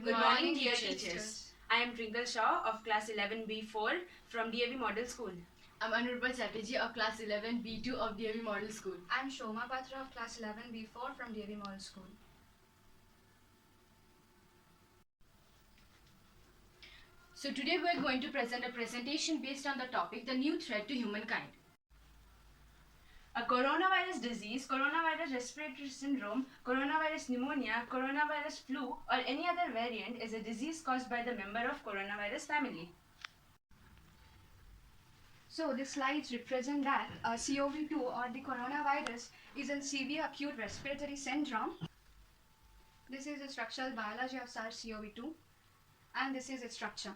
Good morning, dear teachers. I am Twinkle Shaw of class 11B4 from DAV Model School. I'm Anurba Chatterjee of class 11B2 of DAV Model School. I'm Shoma Patra of class 11B4 from DAV Model School. So today we are going to present a presentation based on the topic, the new threat to humankind. A coronavirus disease, coronavirus respiratory syndrome, coronavirus pneumonia, coronavirus flu, or any other variant is a disease caused by the member of coronavirus family. So the slides represent that COV2 or the coronavirus is a severe acute respiratory syndrome. This is the structural biology of SARS-CoV-2 and this is its structure.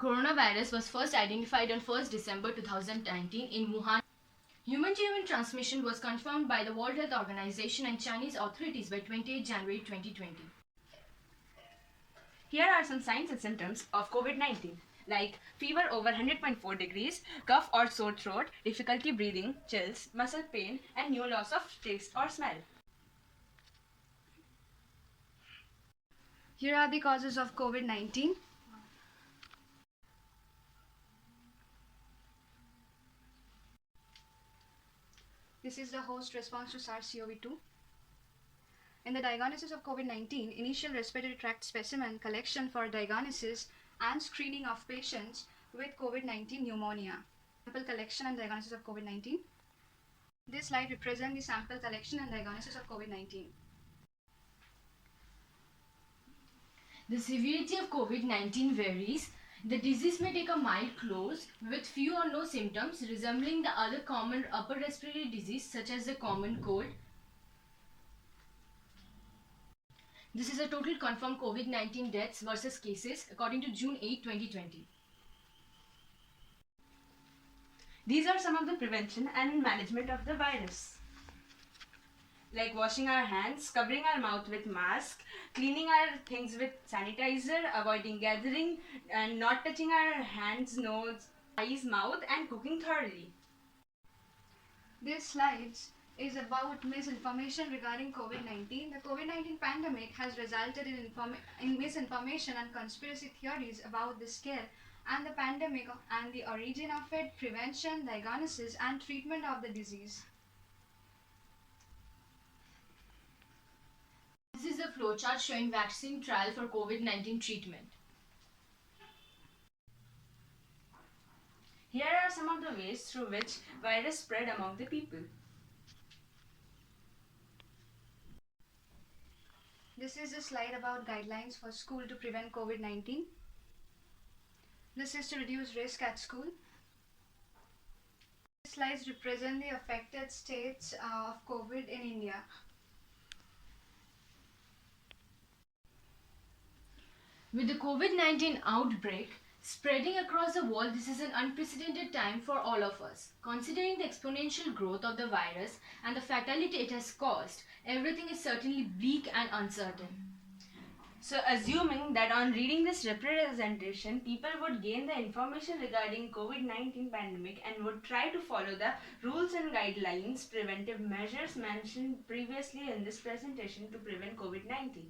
Coronavirus was first identified on 1st December 2019 in Wuhan. Human-to-human transmission was confirmed by the World Health Organization and Chinese authorities by 28 January 2020. Here are some signs and symptoms of COVID-19, like fever over 100.4 degrees, cough or sore throat, difficulty breathing, chills, muscle pain, and new loss of taste or smell. Here are the causes of COVID-19. This is the host response to SARS-CoV-2. In the diagnosis of COVID-19, initial respiratory tract specimen collection for diagnosis and screening of patients with COVID-19 pneumonia. Sample collection and diagnosis of COVID-19. This slide represents the sample collection and diagnosis of COVID-19. The severity of COVID-19 varies. The disease may take a mild course with few or no symptoms resembling the other common upper respiratory disease such as the common cold. This is a total confirmed COVID-19 deaths versus cases according to June 8, 2020. These are some of the prevention and management of the virus, like washing our hands, covering our mouth with mask, cleaning our things with sanitizer, avoiding gathering, and not touching our hands, nose, eyes, mouth, and cooking thoroughly. These slides is about misinformation regarding COVID-19. The COVID-19 pandemic has resulted in misinformation and conspiracy theories about the scale and the pandemic and the origin of it, prevention, diagnosis, and treatment of the disease. This is a flowchart showing vaccine trial for COVID-19 treatment. Here are some of the ways through which virus spread among the people. This is a slide about guidelines for school to prevent COVID-19. This is to reduce risk at school. These slides represent the affected states of COVID in India. With the COVID-19 outbreak spreading across the world, this is an unprecedented time for all of us. Considering the exponential growth of the virus and the fatality it has caused, everything is certainly bleak and uncertain. So, assuming that on reading this representation, people would gain the information regarding COVID-19 pandemic and would try to follow the rules and guidelines, preventive measures mentioned previously in this presentation to prevent COVID-19.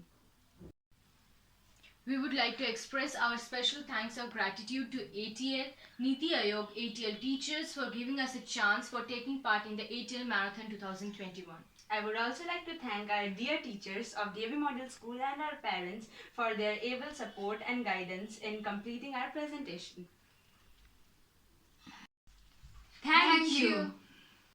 We would like to express our special thanks and gratitude to ATL, Niti Aayog, ATL teachers for giving us a chance for taking part in the ATL Marathon 2021. I would also like to thank our dear teachers of DAV Model School and our parents for their able support and guidance in completing our presentation.